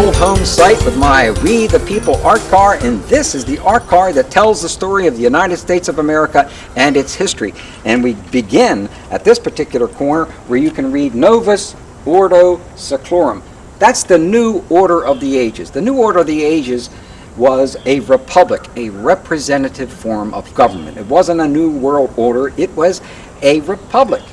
old home site with my We the People art car, and this is the art car that tells the story of the United States of America and its history. And we begin at this particular corner where you can read Novus Ordo Seclorum. That's the new order of the ages. The new order of the ages was a republic, a representative form of government. It wasn't a new world order, it was a republic.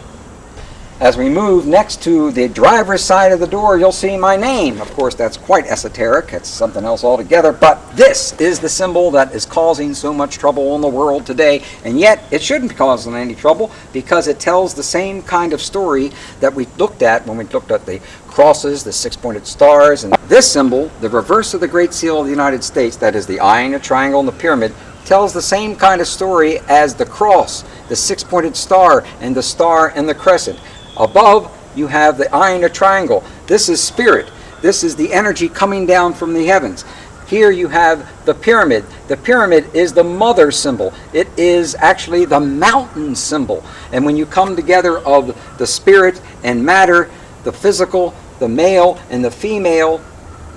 As we move next to the driver's side of the door, you'll see my name. Of course, that's quite esoteric. It's something else altogether. But this is the symbol that is causing so much trouble in the world today. And yet, it shouldn't be causing any trouble because it tells the same kind of story that we looked at when we looked at the crosses, the six-pointed stars. And this symbol, the reverse of the Great Seal of the United States, that is the eye and the triangle and the pyramid, tells the same kind of story as the cross, the six-pointed star, and the crescent. Above, you have the eye and the triangle. This is spirit. This is the energy coming down from the heavens. Here you have the pyramid. The pyramid is the mother symbol. It is actually the mountain symbol. And when you come together of the spirit and matter, the physical, the male and the female,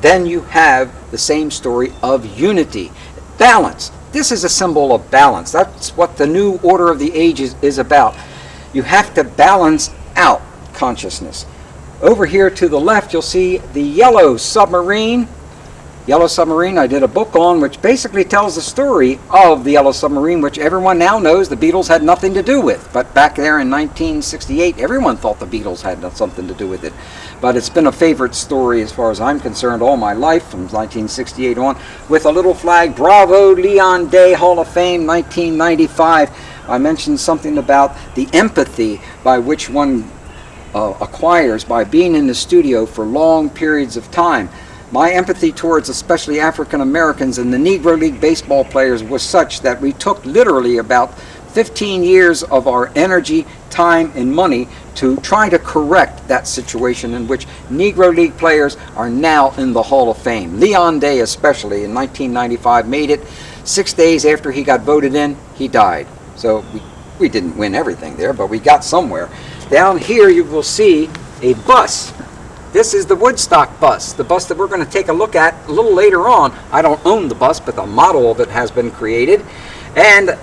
then you have the same story of unity. Balance. This is a symbol of balance. That's what the new order of the ages is about. You have to balance out consciousness. Over here to the left, you'll see the yellow submarine. Yellow submarine I did a book on, which basically tells the story of the yellow submarine, which everyone now knows the Beatles had nothing to do with. But back there in 1968, everyone thought the Beatles had something to do with it. But it's been a favorite story as far as I'm concerned all my life, from 1968 on, with a little flag, Bravo, Leon Day, Hall of Fame, 1995. I mentioned something about the empathy by which one acquires by being in the studio for long periods of time. My empathy towards especially African Americans and the Negro League baseball players was such that we took literally about 15 years of our energy, time, and money to try to correct that situation in which Negro League players are now in the Hall of Fame. Leon Day especially in 1995 made it. 6 days after he got voted in, he died. So we didn't win everything there, but we got somewhere. Down here you will see a bus. This is the Woodstock bus, the bus that we're going to take a look at a little later on. I don't own the bus, but the model of it has been created. And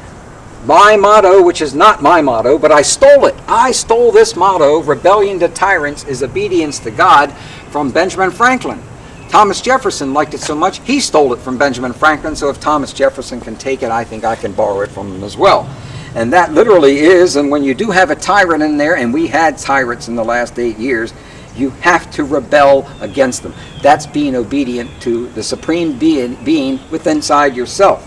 my motto, which is not my motto, but I stole it. I stole this motto, rebellion to tyrants is obedience to God, from Benjamin Franklin. Thomas Jefferson liked it so much, he stole it from Benjamin Franklin, so if Thomas Jefferson can take it, I think I can borrow it from him as well. And that literally is, and when you do have a tyrant in there, and we had tyrants in the last 8 years, you have to rebel against them. That's being obedient to the supreme being within inside yourself.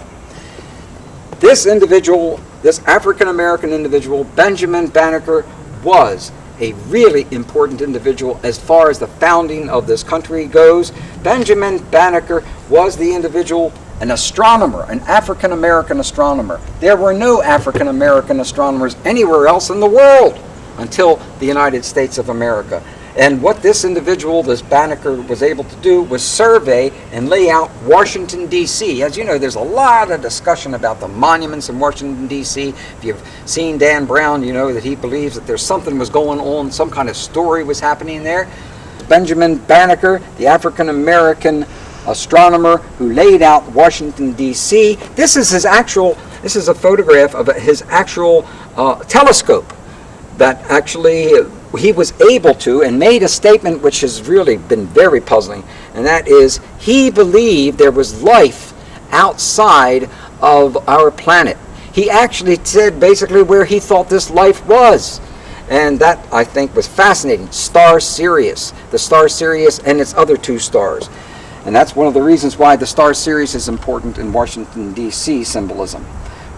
This individual, this African-American individual, Benjamin Banneker, was a really important individual as far as the founding of this country goes. Benjamin Banneker was the individual, an astronomer, an African-American astronomer. There were no African-American astronomers anywhere else in the world until the United States of America. And what this individual, this Banneker, was able to do was survey and lay out Washington, D.C. As you know, there's a lot of discussion about the monuments in Washington, D.C. If you've seen Dan Brown, you know that he believes that there's something was going on, some kind of story was happening there. Benjamin Banneker, the African-American astronomer who laid out Washington, D.C. This is a photograph of his actual telescope that actually he was able to, and made a statement which has really been very puzzling, and that is he believed there was life outside of our planet. He actually said basically where he thought this life was, and that I think was fascinating. Star Sirius, the Star Sirius and its other two stars. And that's one of the reasons why the Star Sirius is important in Washington, D.C. symbolism.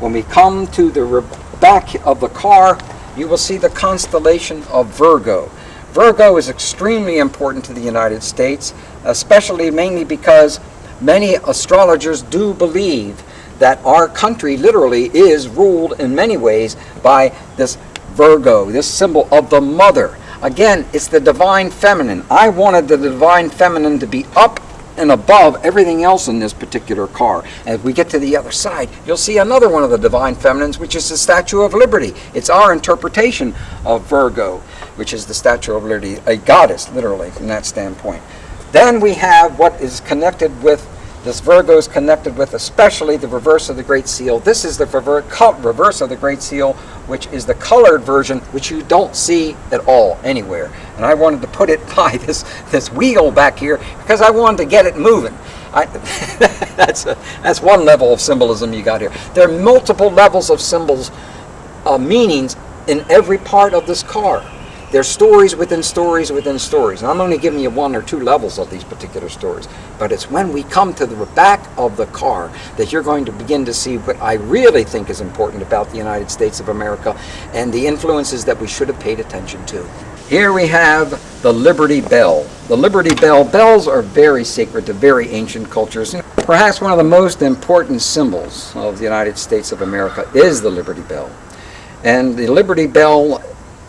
When we come to the back of the car, you will see the constellation of Virgo. Virgo is extremely important to the United States, especially mainly because many astrologers do believe that our country literally is ruled in many ways by this Virgo, this symbol of the mother. Again, it's the divine feminine. I wanted the divine feminine to be up and above everything else in this particular car. As we get to the other side, you'll see another one of the divine feminines, which is the Statue of Liberty. It's our interpretation of Virgo, which is the Statue of Liberty, a goddess, literally, from that standpoint. Then we have what is connected with, this Virgo is connected with especially the reverse of the Great Seal. This is the reverse of the Great Seal, which is the colored version, which you don't see at all anywhere. And I wanted to put it by this wheel back here because I wanted to get it moving. That's one level of symbolism you got here. There are multiple levels of symbols, meanings in every part of this car. There's stories within stories within stories. And I'm only giving you one or two levels of these particular stories. But it's when we come to the back of the car that you're going to begin to see what I really think is important about the United States of America and the influences that we should have paid attention to. Here we have the Liberty Bell. The Liberty Bell. Bells are very sacred to very ancient cultures. Perhaps one of the most important symbols of the United States of America is the Liberty Bell. And the Liberty Bell,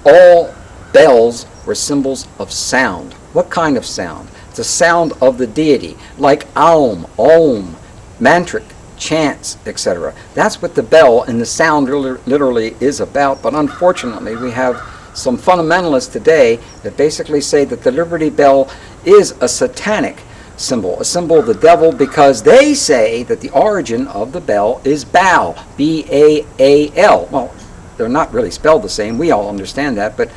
all bells were symbols of sound. What kind of sound? It's a sound of the deity, like Aum, Om, mantric, chants, etc. That's what the bell and the sound literally is about. But unfortunately, we have some fundamentalists today that basically say that the Liberty Bell is a satanic symbol, a symbol of the devil, because they say that the origin of the bell is Baal, B-A-A-L. Well, they're not really spelled the same. We all understand that, but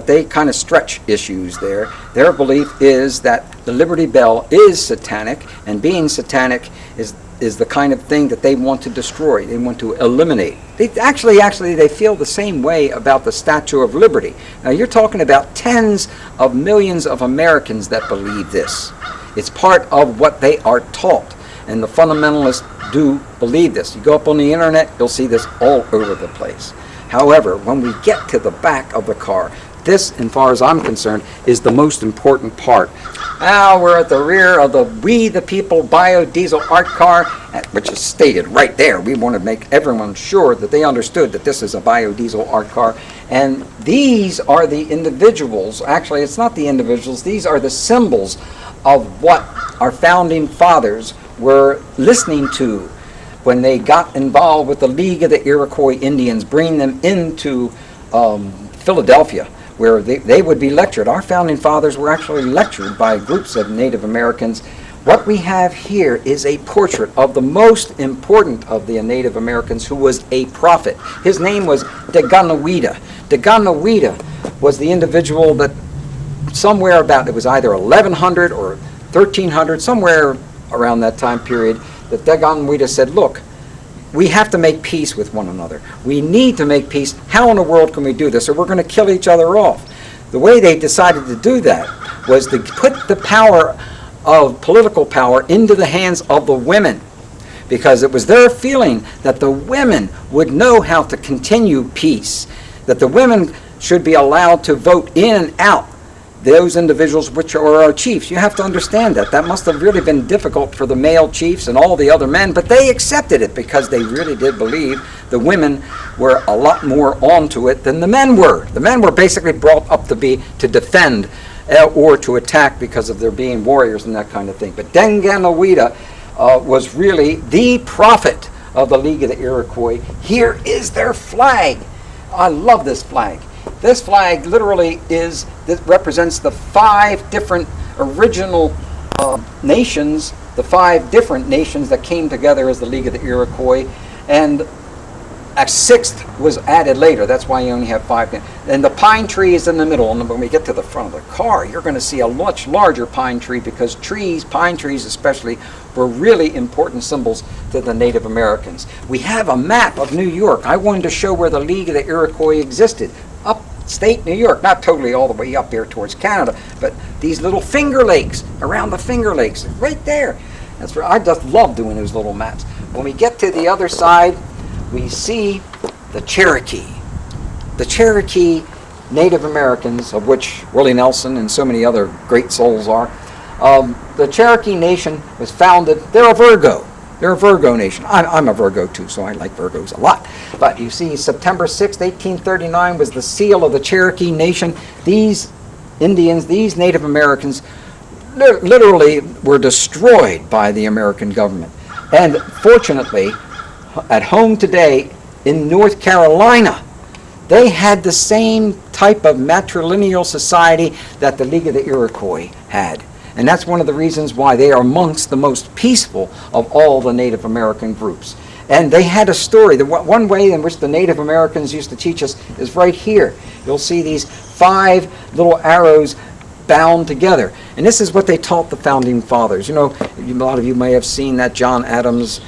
they kind of stretch issues there. Their belief is that the Liberty Bell is satanic, and being satanic is the kind of thing that they want to destroy. They want to eliminate. They they feel the same way about the Statue of Liberty. Now you're talking about tens of millions of Americans that believe this. It's part of what they are taught, and the fundamentalists do believe this. You go up on the internet, you'll see this all over the place. However, when we get to the back of the car, this, as far as I'm concerned, is the most important part. Now we're at the rear of the We the People biodiesel art car, which is stated right there. We want to make everyone sure that they understood that this is a biodiesel art car. And these are the individuals. Actually, it's not the individuals. These are the symbols of what our founding fathers were listening to when they got involved with the League of the Iroquois Indians, bringing them into Philadelphia, where they would be lectured. Our founding fathers were actually lectured by groups of Native Americans. What we have here is a portrait of the most important of the Native Americans, who was a prophet. His name was Daganoweda. Daganoweda was the individual that somewhere about, it was either 1100 or 1300, somewhere around that time period, that Daganoweda said, look, we have to make peace with one another. We need to make peace. How in the world can we do this? Or we're going to kill each other off. The way they decided to do that was to put the power of political power into the hands of the women, because it was their feeling that the women would know how to continue peace, that the women should be allowed to vote in and out those individuals which are our chiefs. You have to understand that. That must have really been difficult for the male chiefs and all the other men, but they accepted it because they really did believe the women were a lot more onto it than the men were. The men were basically brought up to defend or to attack because of their being warriors and that kind of thing. But Daganoweda was really the prophet of the League of the Iroquois. Here is their flag. I love this flag. This flag literally represents the 5 different original nations, the 5 different nations that came together as the League of the Iroquois, and a 6th was added later. That's why you only have 5. And the pine tree is in the middle, and when we get to the front of the car, you're going to see a much larger pine tree, because pine trees especially, were really important symbols to the Native Americans. We have a map of New York. I wanted to show where the League of the Iroquois existed. Upstate New York, not totally all the way up here towards Canada, but these little Finger Lakes, around the Finger Lakes, right there. That's where I just love doing those little maps. When we get to the other side, we see the Cherokee. The Cherokee Native Americans, of which Willie Nelson and so many other great souls are. The Cherokee Nation was founded, they're a Virgo. They're a Virgo nation. I'm a Virgo too, so I like Virgos a lot. But you see, September 6, 1839 was the seal of the Cherokee Nation. These Indians, these Native Americans, literally were destroyed by the American government. And fortunately, at home today in North Carolina, they had the same type of matrilineal society that the League of the Iroquois had. And that's one of the reasons why they are amongst the most peaceful of all the Native American groups. And they had a story. The one way in which the Native Americans used to teach us is right here. You'll see these 5 little arrows bound together. And this is what they taught the Founding Fathers. You know, a lot of you may have seen that John Adams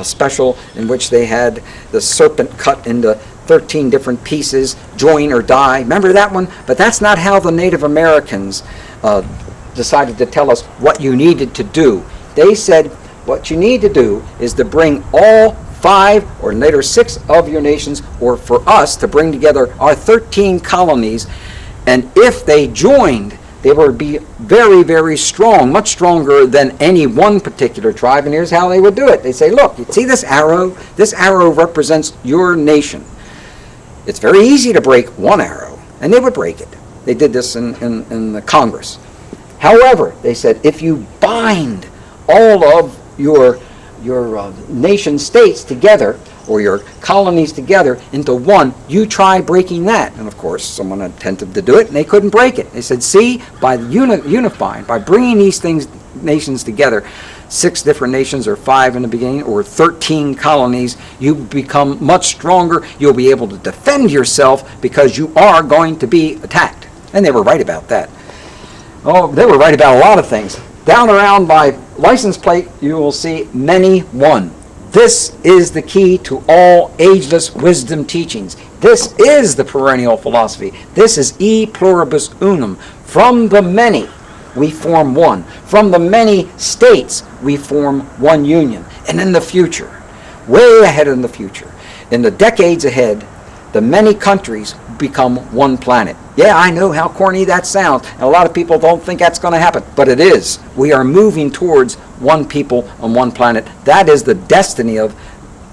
special in which they had the serpent cut into 13 different pieces, join or die. Remember that one? But that's not how the Native Americans decided to tell us what you needed to do. They said, what you need to do is to bring all 5 or later 6 of your nations, or for us to bring together our 13 colonies, and if they joined, they would be very, very strong, much stronger than any one particular tribe. And here's how they would do it. They say, look, you see this arrow? This arrow represents your nation. It's very easy to break one arrow, and they would break it. They did this in the Congress. However, they said, if you bind all of your nation states together, or your colonies together into one, you try breaking that. And of course, someone attempted to do it, and they couldn't break it. They said, see, by unifying, by bringing these nations together, 6 different nations, or 5 in the beginning, or 13 colonies, you become much stronger. You'll be able to defend yourself because you are going to be attacked. And they were right about that. Oh, they were right about a lot of things. Down around my license plate, you will see many one. This is the key to all ageless wisdom teachings. This is the perennial philosophy. This is e pluribus unum. From the many, we form one. From the many states, we form one union. And in the future, way ahead in the future, in the decades ahead, the many countries become one planet. Yeah, I know how corny that sounds, and a lot of people don't think that's going to happen, but it is. We are moving towards one people on one planet. That is the destiny of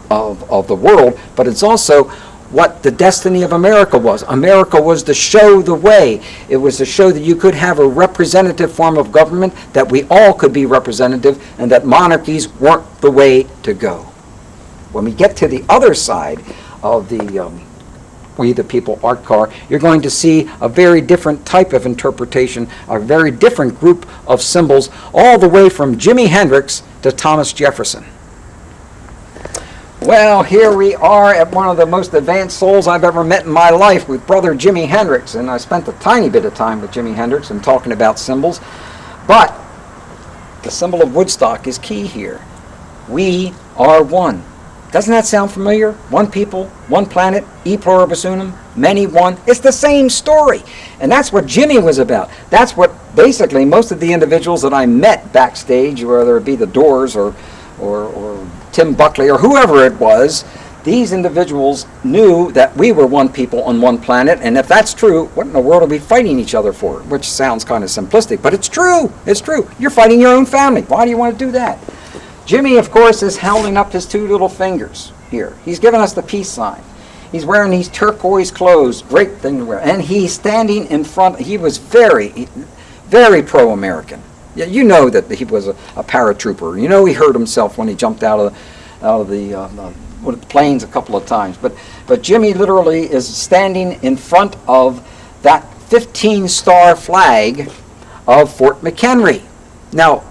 the world, but it's also what the destiny of America was. America was to show the way. It was to show that you could have a representative form of government, that we all could be representative, and that monarchies weren't the way to go. When we get to the other side of the We the People art car, you're going to see a very different type of interpretation, a very different group of symbols, all the way from Jimi Hendrix to Thomas Jefferson. Well, here we are at one of the most advanced souls I've ever met in my life with Brother Jimi Hendrix, and I spent a tiny bit of time with Jimi Hendrix and talking about symbols, but the symbol of Woodstock is key here. We are one. Doesn't that sound familiar? One people, one planet, e pluribus unum, many one. It's the same story. And that's what Jimi was about. That's what basically most of the individuals that I met backstage, whether it be the Doors or Tim Buckley or whoever it was, these individuals knew that we were one people on one planet, and if that's true, what in the world are we fighting each other for? Which sounds kind of simplistic, but it's true. It's true. You're fighting your own family. Why do you want to do that? Jimi, of course, is holding up his 2 little fingers here. He's giving us the peace sign. He's wearing these turquoise clothes, great thing to wear, and he's standing in front. He was very, very pro-American. Yeah, you know that he was a paratrooper. You know he hurt himself when he jumped out of the planes a couple of times. But Jimi literally is standing in front of that 15-star flag of Fort McHenry. Now,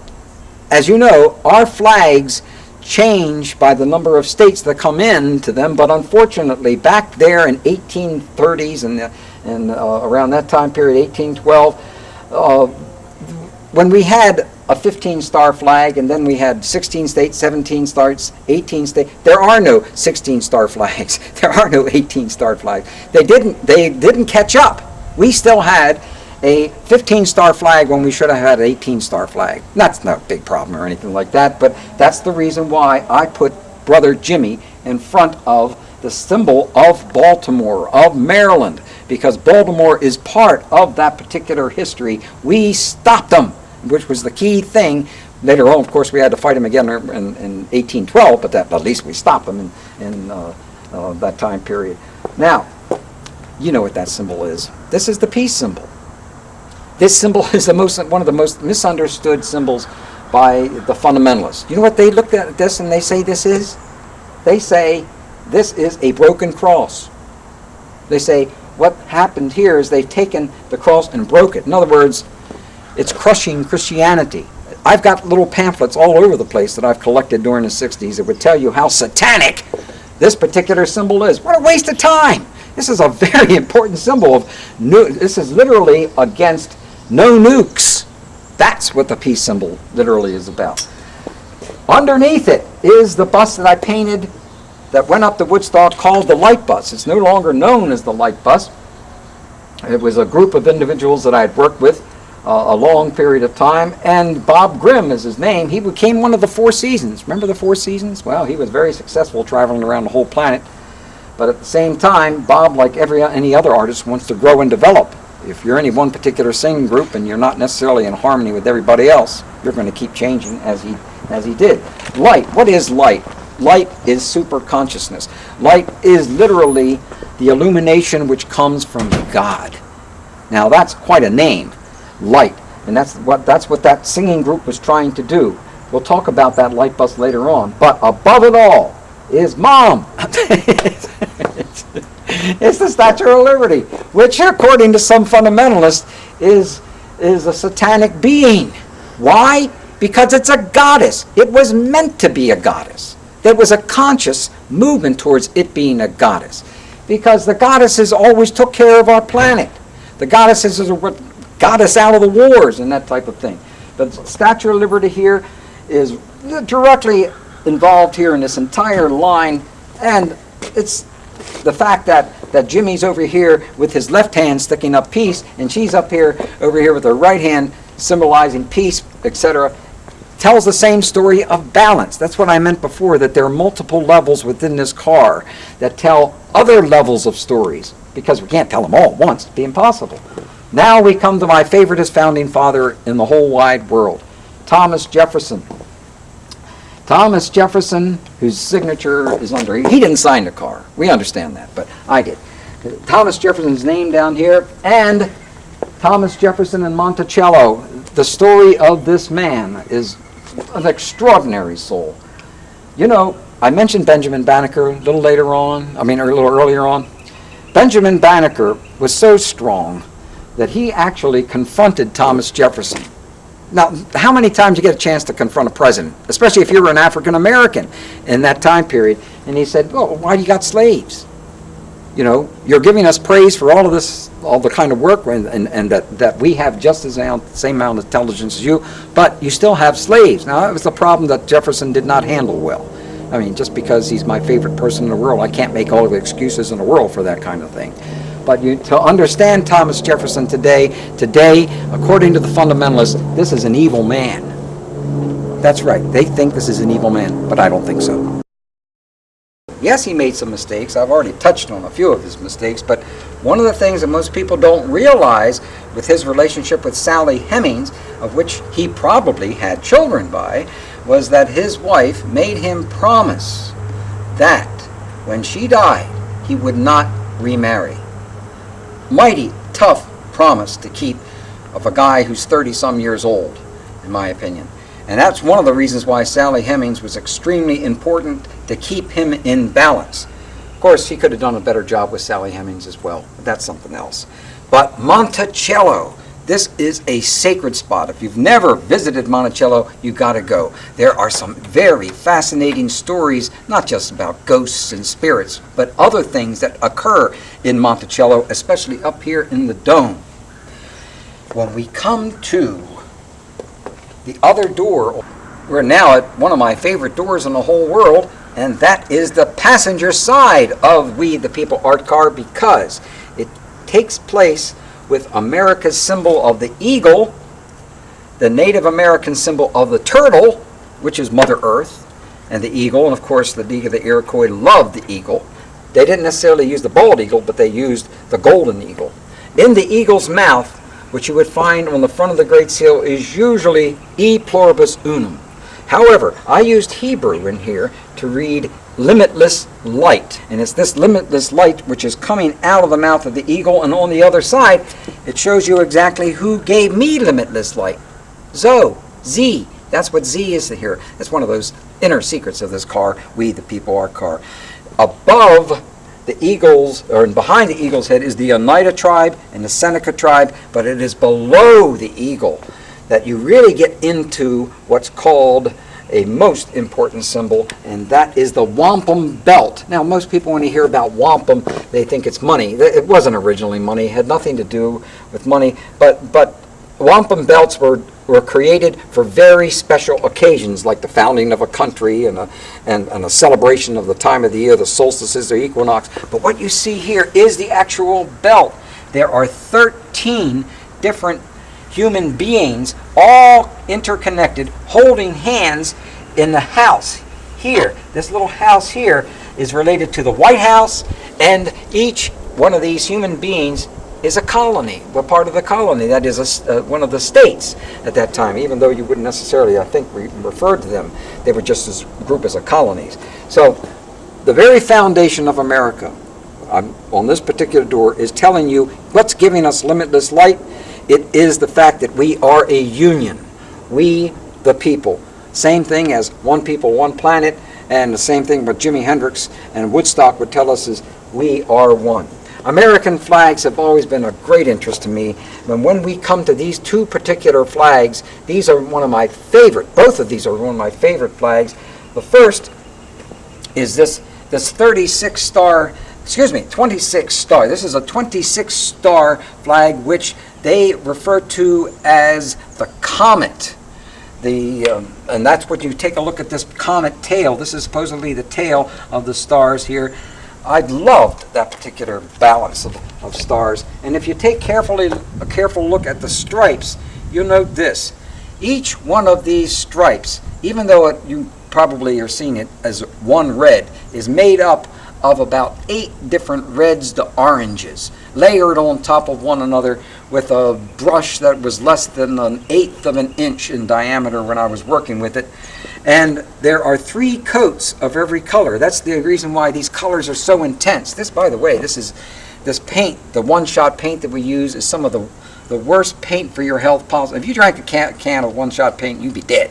as you know, our flags change by the number of states that come in to them, but unfortunately back there in 1830s and around that time period, 1812, when we had a 15-star flag and then we had 16 states, 17 stars, 18 states, there are no 16-star flags. There are no 18-star flags. They didn't catch up. We still had a 15-star flag when we should have had an 18-star flag. That's not a big problem or anything like that, but that's the reason why I put Brother Jimi in front of the symbol of Baltimore, of Maryland, because Baltimore is part of that particular history. We stopped them, which was the key thing. Later on, of course, we had to fight them again in 1812, but at least we stopped them in that time period. Now, you know what that symbol is. This is the peace symbol. This symbol is one of the most misunderstood symbols by the fundamentalists. You know what they look at this and they say this is? They say this is a broken cross. They say what happened here is they've taken the cross and broke it. In other words, It's crushing Christianity. I've got little pamphlets all over the place that I've collected during the 60s that would tell you how satanic this particular symbol is. What a waste of time. This is a very important symbol of this is literally against no nukes. That's what the peace symbol literally is about. Underneath it is the bus that I painted that went up to Woodstock called the Light Bus. It's no longer known as the Light Bus. It was a group of individuals that I had worked with a long period of time, and Bob Grimm is his name. He became one of the Four Seasons. Remember the Four Seasons? Well, he was very successful traveling around the whole planet, but at the same time, Bob, like any other artist, wants to grow and develop. If you're any one particular singing group and you're not necessarily in harmony with everybody else, you're going to keep changing as he did. Light. What is light? Light is super consciousness. Light is literally the illumination which comes from God. Now that's quite a name. Light, and that's what that singing group was trying to do. We'll talk about that light bus later on. But above it all is Mom. It's the Statue of Liberty, which, according to some fundamentalists, is a satanic being. Why? Because it's a goddess. It was meant to be a goddess. There was a conscious movement towards it being a goddess, because the goddesses always took care of our planet. The goddesses are what got us out of the wars and that type of thing. The Statue of Liberty here is directly involved here in this entire line, and it's the fact that Jimmy's over here with his left hand sticking up peace, and she's over here with her right hand symbolizing peace, etc., tells the same story of balance. That's what I meant before, that there are multiple levels within this car that tell other levels of stories, because we can't tell them all at once. It'd be impossible. Now we come to my favoriteest founding father in the whole wide world, Thomas Jefferson. Thomas Jefferson, whose signature is under, he didn't sign the car. We understand that, but I did. Thomas Jefferson's name down here, and Thomas Jefferson and Monticello. The story of this man is an extraordinary soul. You know, I mentioned Benjamin Banneker a little later on, a little earlier on. Benjamin Banneker was so strong that he actually confronted Thomas Jefferson. Now, how many times you get a chance to confront a president, especially if you're an African American in that time period? And he said, well, why do you got slaves? You know, you're giving us praise for all of this, all the kind of work, and that we have just the same amount of intelligence as you, but you still have slaves. Now, that was the problem that Jefferson did not handle well. I mean, just because he's my favorite person in the world, I can't make all of the excuses in the world for that kind of thing. But to understand Thomas Jefferson today, according to the fundamentalists, this is an evil man. That's right. They think this is an evil man, but I don't think so. Yes, he made some mistakes. I've already touched on a few of his mistakes, but one of the things that most people don't realize with his relationship with Sally Hemings, of which he probably had children by, was that his wife made him promise that when she died, he would not remarry. Mighty tough promise to keep of a guy who's 30-some years old, in my opinion. And that's one of the reasons why Sally Hemings was extremely important to keep him in balance. Of course, he could have done a better job with Sally Hemings as well, but that's something else. But Monticello, this is a sacred spot. If you've never visited Monticello, you got to go. There are some very fascinating stories, not just about ghosts and spirits, but other things that occur in Monticello, especially up here in the dome. When we come to the other door, we're now at one of my favorite doors in the whole world, and that is the passenger side of We the People art car, because it takes place with America's symbol of the eagle, the Native American symbol of the turtle, which is Mother Earth, and the eagle, and of course the League of the Iroquois loved the eagle. They didn't necessarily use the bald eagle, but they used the golden eagle. In the eagle's mouth, which you would find on the front of the Great Seal, is usually E pluribus unum. However, I used Hebrew in here to read limitless light. And it's this limitless light which is coming out of the mouth of the eagle, and on the other side, it shows you exactly who gave me limitless light. Z. That's what Z is here. That's one of those inner secrets of this car, We the People art car. Above the eagles, or behind the eagle's head, is the Oneida tribe and the Seneca tribe, but it is below the eagle that you really get into what's called a most important symbol, and that is the wampum belt. Now, most people, when you hear about wampum, they think it's money. It wasn't originally money. It had nothing to do with money, but wampum belts were created for very special occasions, like the founding of a country and a celebration of the time of the year, the solstices or equinox. But what you see here is the actual belt. There are 13 different human beings, all interconnected, holding hands in the house here. This little house here is related to the White House, and each one of these human beings is a colony. We're part of the colony. That is one of the states at that time, even though you wouldn't necessarily, I think, refer to them. They were just as grouped as a colonies. So the very foundation of America on this particular door is telling you what's giving us limitless light. It is the fact that we are a union. We, the people. Same thing as one people, one planet, and the same thing what Jimi Hendrix and Woodstock would tell us is we are one. American flags have always been a great interest to me. And when we come to these two particular flags, these are one of my favorite, both of these are one of my favorite flags. The first is this 26 star. This is a 26 star flag, which they refer to as the comet. And that's what you take a look at this comet tail. This is supposedly the tail of the stars here. I loved that particular balance of stars. And if you take a careful look at the stripes, you'll note this. Each one of these stripes, even though you probably are seeing it as one red, is made up of about 8 different reds to oranges, layered on top of one another with a brush that was less than 1/8 of an inch in diameter when I was working with it. And there are 3 coats of every color. That's the reason why these colors are so intense. This, by the way, this paint, the one-shot paint that we use, is some of the worst paint for your health possible. If you drank a can of one-shot paint, you'd be dead.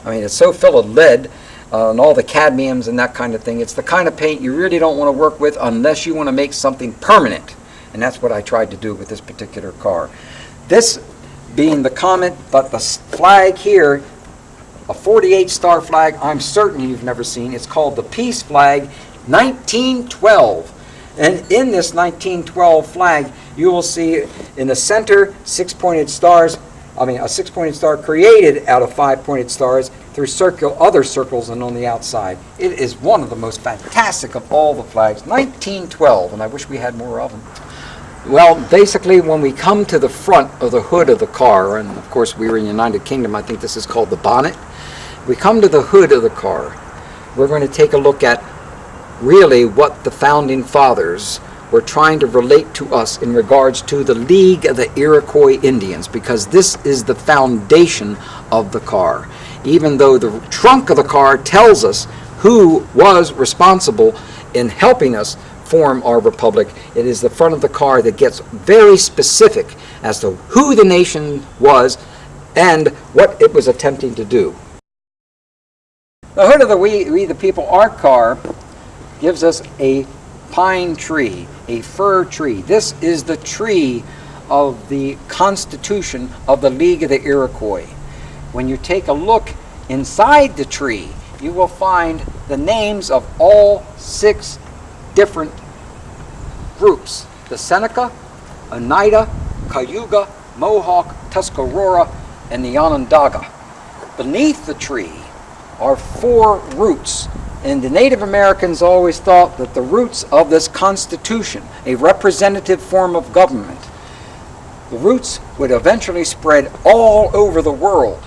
I mean, it's so full of lead and all the cadmiums and that kind of thing. It's the kind of paint you really don't want to work with unless you want to make something permanent. And that's what I tried to do with this particular car. This being the comet, but the flag here, a 48-star flag I'm certain you've never seen. It's called the Peace Flag, 1912. And in this 1912 flag, you will see in the center a 6-pointed star created out of 5-pointed stars through other circles and on the outside. It is one of the most fantastic of all the flags, 1912, and I wish we had more of them. Well, basically, when we come to the front of the hood of the car, and of course we were in the United Kingdom, I think this is called the bonnet. We come to the hood of the car, we're going to take a look at really what the founding fathers were trying to relate to us in regards to the League of the Iroquois Indians, because this is the foundation of the car. Even though the trunk of the car tells us who was responsible in helping us form our republic, it is the front of the car that gets very specific as to who the nation was and what it was attempting to do. The hood of the We the People Art car gives us a pine tree, a fir tree. This is the tree of the Constitution of the League of the Iroquois. When you take a look inside the tree, you will find the names of all 6 different groups: the Seneca, Oneida, Cayuga, Mohawk, Tuscarora, and the Onondaga. Beneath the tree are 4 roots, and the Native Americans always thought that the roots of this Constitution, a representative form of government, the roots would eventually spread all over the world,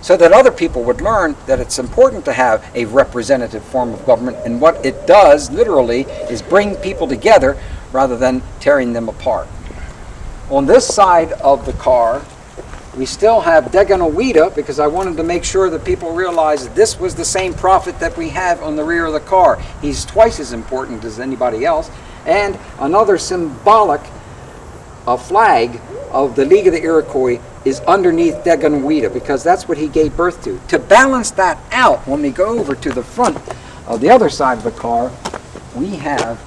so that other people would learn that it's important to have a representative form of government, and what it does literally is bring people together rather than tearing them apart. On this side of the car, we still have Daganoweda, because I wanted to make sure that people realize that this was the same prophet that we have on the rear of the car. He's twice as important as anybody else. And another symbolic flag of the League of the Iroquois is underneath Daganoweda, because that's what he gave birth to. To balance that out, when we go over to the front of the other side of the car, we have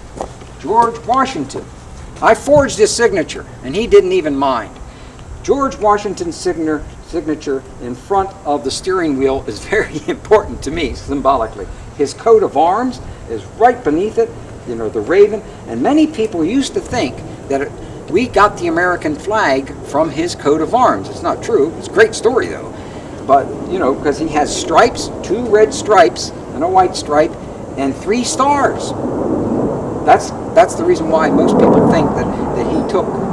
George Washington. I forged his signature, and he didn't even mind. George Washington's signature in front of the steering wheel is very important to me, symbolically. His coat of arms is right beneath it, you know, the raven, and many people used to think that we got the American flag from his coat of arms. It's not true. It's a great story, though. But, you know, because he has stripes, 2 red stripes and a white stripe, and 3 stars. That's the reason why most people think that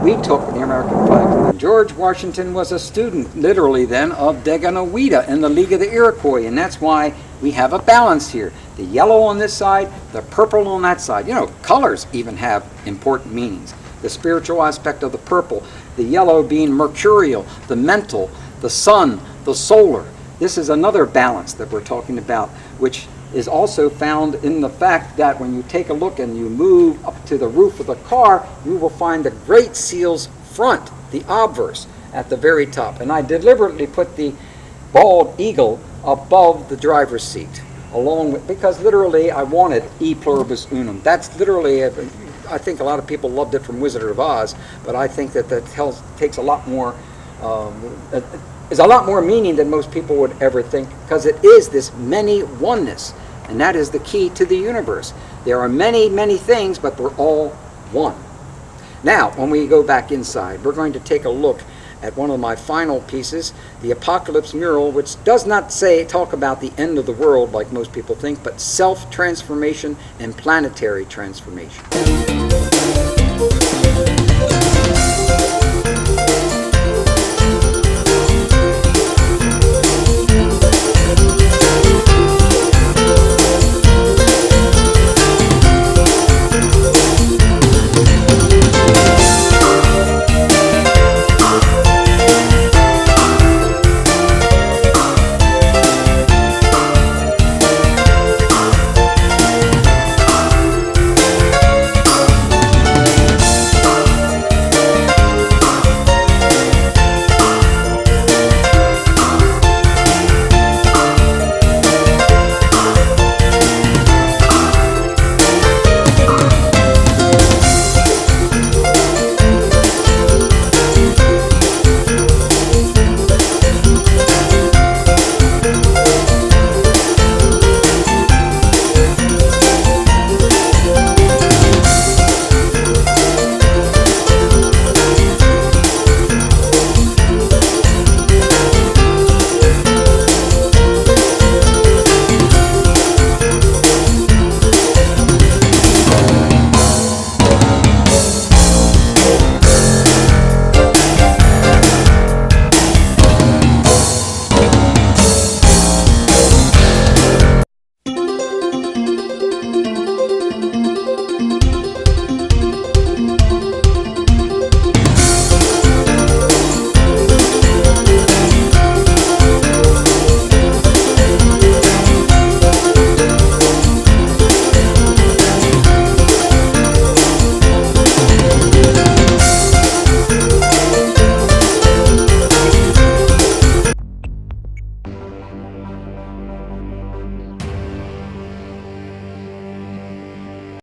we took the American flag. And George Washington was a student, literally then, of Daganoweda in the League of the Iroquois, and that's why we have a balance here. The yellow on this side, the purple on that side. You know, colors even have important meanings. The spiritual aspect of the purple, the yellow being mercurial, the mental, the sun, the solar. This is another balance that we're talking about, which is also found in the fact that when you take a look and you move up to the roof of the car, you will find the Great Seal's front, the obverse, at the very top. And I deliberately put the bald eagle above the driver's seat, along with, because literally I wanted E pluribus unum. That's literally, I think a lot of people loved it from Wizard of Oz, but I think that takes a lot more, is a lot more meaning than most people would ever think, because it is this many oneness, and that is the key to the universe. There are many, many things, but we're all one. Now, when we go back inside, we're going to take a look at one of my final pieces, the Apocalypse mural, which does not talk about the end of the world like most people think, but self-transformation and planetary transformation.